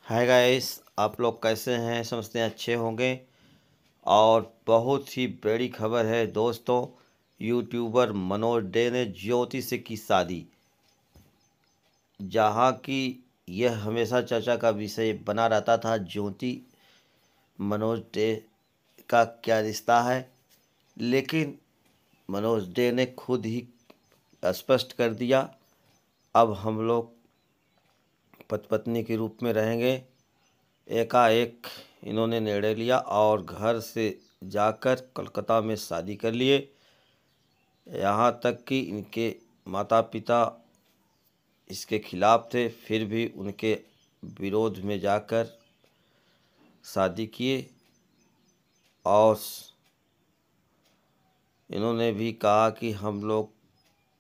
Hi guys, आप लोग कैसे हैं? समझते हैं अच्छे होंगे। और बहुत ही बड़ी खबर है दोस्तों। यूट्यूबर मनोज डे ने ज्योति से की शादी। जहां की यह हमेशा चर्चा का विषय बना रहता था, ज्योति मनोज डे का क्या रिश्ता है। लेकिन मनोज डे ने खुद ही स्पष्ट कर दिया, अब हम लोग पति पत्नी के रूप में रहेंगे। एकाएक इन्होंने निर्णय लिया और घर से जाकर कोलकाता में शादी कर लिए। यहाँ तक कि इनके माता पिता इसके खिलाफ थे, फिर भी उनके विरोध में जाकर शादी किए। और इन्होंने भी कहा कि हम लोग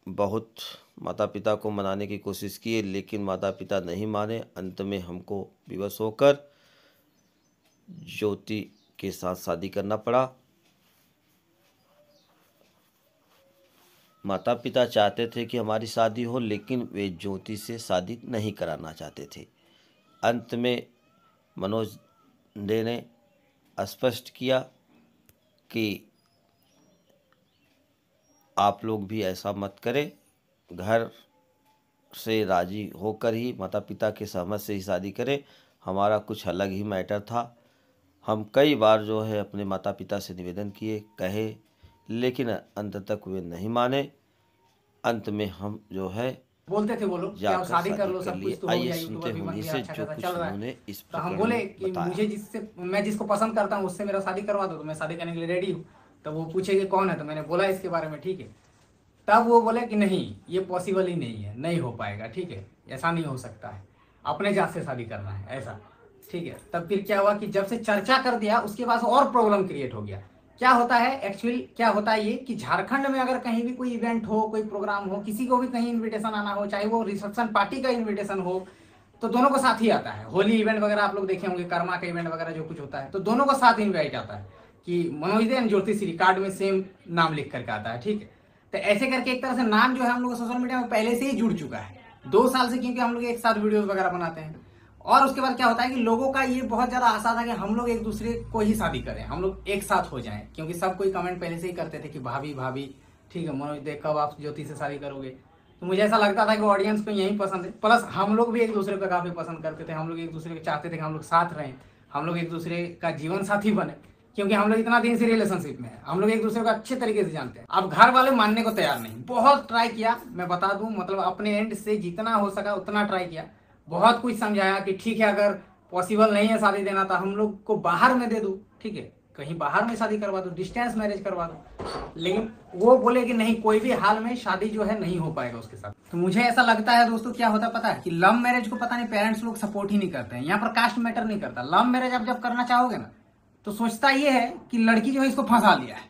बहुत माता पिता को मनाने की कोशिश किए, लेकिन माता पिता नहीं माने। अंत में हमको विवश होकर ज्योति के साथ शादी करना पड़ा। माता पिता चाहते थे कि हमारी शादी हो, लेकिन वे ज्योति से शादी नहीं कराना चाहते थे। अंत में मनोज डे ने स्पष्ट किया कि आप लोग भी ऐसा मत करें, घर से राजी होकर ही, माता पिता के सहमत से ही शादी करें। हमारा कुछ अलग ही मैटर था। हम कई बार जो है अपने माता पिता से निवेदन किए, कहे, लेकिन अंत तक वे नहीं माने। अंत में हम जो है बोलते थे वो लोग कि आप जाकर शादी कर शादी लो, कर सब कुछ लिए। तो हो आइए गया, सुनते यूट्यूबर भी हैं बन उन्हीं गया, से अच्छा जो खासा कुछ चल रहा है। उन्होंने इस तो हम प्रकरण बोले में कि बताया। मुझे मैं जिसको पसंद करता हूँ उससे मेरा शादी करवा दो, तो मैं शादी करने के लिए रेडी हूँ। तो वो पूछे कि कौन है, तो मैंने बोला इसके बारे में, ठीक है। तब वो बोले कि नहीं, ये पॉसिबल ही नहीं है, नहीं हो पाएगा, ठीक है, ऐसा नहीं हो सकता है, अपने जात से शादी करना है ऐसा, ठीक है। तब फिर क्या हुआ कि जब से चर्चा कर दिया उसके बाद और प्रॉब्लम क्रिएट हो गया। क्या होता है एक्चुअली, क्या होता है ये कि झारखंड में अगर कहीं भी कोई इवेंट हो, कोई प्रोग्राम हो, किसी को भी कहीं इनविटेशन आना हो, चाहे वो रिसेप्शन पार्टी का इनविटेशन हो, तो दोनों को साथ ही आता है। होली इवेंट वगैरह आप लोग देखे होंगे, कर्मा का इवेंट वगैरह जो कुछ होता है, तो दोनों को साथ इन्वाइट आता है कि मनोज दे एंड ज्योति श्री कार्ड में सेम नाम लिख करके आता है, ठीक है। तो ऐसे करके एक तरह से नाम जो है हम लोग सोशल मीडिया में पहले से ही जुड़ चुका है, 2 साल से, क्योंकि हम लोग एक साथ वीडियोस वगैरह बनाते हैं। और उसके बाद क्या होता है कि लोगों का ये बहुत ज्यादा आशा था कि हम लोग एक दूसरे को ही शादी करें, हम लोग एक साथ हो जाएं, क्योंकि सब कोई कमेंट पहले से ही करते थे कि भाभी भाभी, ठीक है, मनोज देख कब आप ज्योति से शादी करोगे। तो मुझे ऐसा लगता था कि ऑडियंस को यही पसंद है, प्लस हम लोग भी एक दूसरे को काफी पसंद करते थे, हम लोग एक दूसरे को चाहते थे कि हम लोग साथ रहें, हम लोग एक दूसरे का जीवन साथी बने, क्योंकि हम लोग इतना दिन से रिलेशनशिप में है, हम लोग एक दूसरे को अच्छे तरीके से जानते हैं। अब घर वाले मानने को तैयार नहीं, बहुत ट्राई किया, मैं बता दूं, मतलब अपने एंड से जितना हो सका उतना ट्राई किया, बहुत कुछ समझाया कि ठीक है, अगर पॉसिबल नहीं है शादी देना तो हम लोग को बाहर में दे दो, ठीक है, कहीं बाहर में शादी करवा दो, डिस्टेंस मैरिज करवा दो। लेकिन वो बोले कि नहीं, कोई भी हाल में शादी जो है नहीं हो पाएगा उसके साथ। तो मुझे ऐसा लगता है दोस्तों, क्या होता है पता है कि लव मैरिज को पता नहीं पेरेंट्स लोग सपोर्ट ही नहीं करते हैं। यहाँ पर कास्ट मैटर नहीं करता, लव मैरिज आप जब करना चाहोगे ना, तो सोचता ये है कि लड़की जो है इसको फंसा लिया है,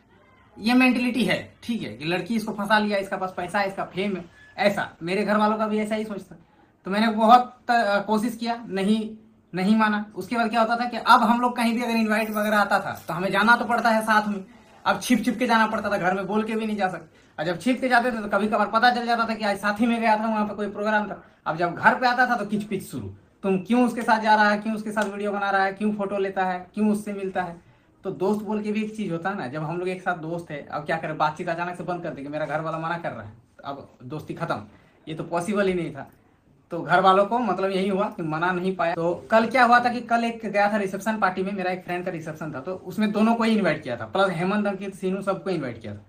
ये मेंटेलिटी है, ठीक है, कि लड़की इसको फंसा लिया, इसका पास पैसा है, इसका फेम है, ऐसा मेरे घर वालों का भी ऐसा ही सोचता। तो मैंने बहुत कोशिश किया, नहीं, नहीं माना। उसके बाद क्या होता था कि अब हम लोग कहीं भी अगर इनवाइट वगैरह आता था तो हमें जाना तो पड़ता है साथ में। अब छिप छिप के जाना पड़ता था, घर में बोल के भी नहीं जा सकते। और जब छिप के जाते थे तो कभी कभार पता चल जाता था कि आज साथी में गया था, वहां पर कोई प्रोग्राम था। अब जब घर पे आता था तो किच पिच शुरू, तुम क्यों उसके साथ जा रहा है, क्यों उसके साथ वीडियो बना रहा है, क्यों फोटो लेता है, क्यों उससे मिलता है। तो दोस्त बोल के भी एक चीज होता है ना, जब हम लोग एक साथ दोस्त है, अब क्या करें, बातचीत अचानक से बंद कर दी कि मेरा घर वाला मना कर रहा है, अब दोस्ती खत्म, ये तो पॉसिबल ही नहीं था। तो घर वालों को मतलब यही हुआ कि मना नहीं पाया। तो कल क्या हुआ था कि कल एक गया था रिसेप्शन पार्टी में, मेरा एक फ्रेंड का रिसेप्शन था, तो उसमें दोनों को ही इन्वाइट किया था, प्लस हेमंत, अंकित, सीनू, सबको इन्वाइट किया था।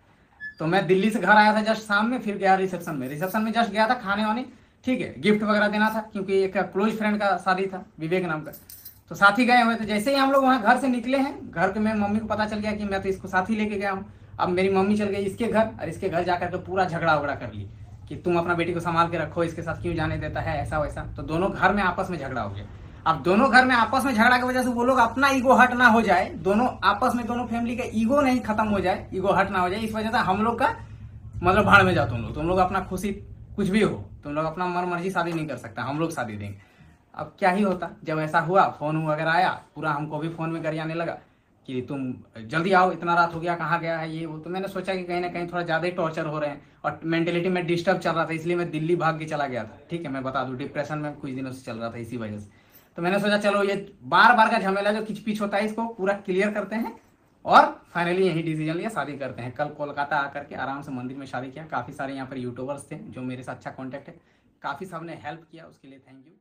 तो मैं दिल्ली से घर आया था जस्ट शाम में, फिर गया रिसेप्शन में जस्ट गया था खाने वाने, ठीक है, गिफ्ट वगैरह देना था, क्योंकि एक क्लोज फ्रेंड का शादी था, विवेक नाम का। तो साथ ही गए हुए थे। जैसे ही हम लोग वहाँ घर से निकले हैं, घर के में मम्मी को पता चल गया कि मैं तो इसको साथ ही लेके गया हूँ। अब मेरी मम्मी चल गई इसके घर, और इसके घर जाकर के पूरा झगड़ा उगड़ा कर ली कि तुम अपना बेटी को संभाल के रखो, इसके साथ क्यों जाने देता है, ऐसा वैसा। तो दोनों घर में आपस में झगड़ा हो गया। अब दोनों घर में आपस में झगड़ा की वजह से वो लोग अपना ईगो हट ना हो जाए, दोनों आपस में, दोनों फैमिली का ईगो नहीं खत्म हो जाए, ईगो हट ना हो जाए, इस वजह से हम लोग का मतलब भाड़ में जाओ तुम लोग अपना खुशी, कुछ भी हो, तुम लोग अपना मन मर्जी शादी नहीं कर सकता, हम लोग शादी देंगे। अब क्या ही होता, जब ऐसा हुआ, फोन वगैरह आया, पूरा हमको भी फोन में गरियाने लगा कि तुम जल्दी आओ, इतना रात हो गया, कहाँ गया है, ये वो। तो मैंने सोचा कि कहीं ना कहीं थोड़ा ज्यादा ही टॉर्चर हो रहे हैं, और मेंटेलिटी में डिस्टर्ब चल रहा था, इसलिए मैं दिल्ली भाग के चला गया था, ठीक है, मैं बता दूं, डिप्रेशन में कुछ दिनों से चल रहा था इसी वजह से। तो मैंने सोचा चलो ये बार बार का झमेला जो खिचपिच होता है इसको पूरा क्लियर करते हैं और फाइनली यही डिसीजन लिया, शादी करते हैं। कल कोलकाता आकर के आराम से मंदिर में शादी किया। काफ़ी सारे यहाँ पर यूट्यूबर्स थे जो मेरे से अच्छा कॉन्टैक्ट है, काफ़ी सबने हेल्प किया, उसके लिए थैंक यू।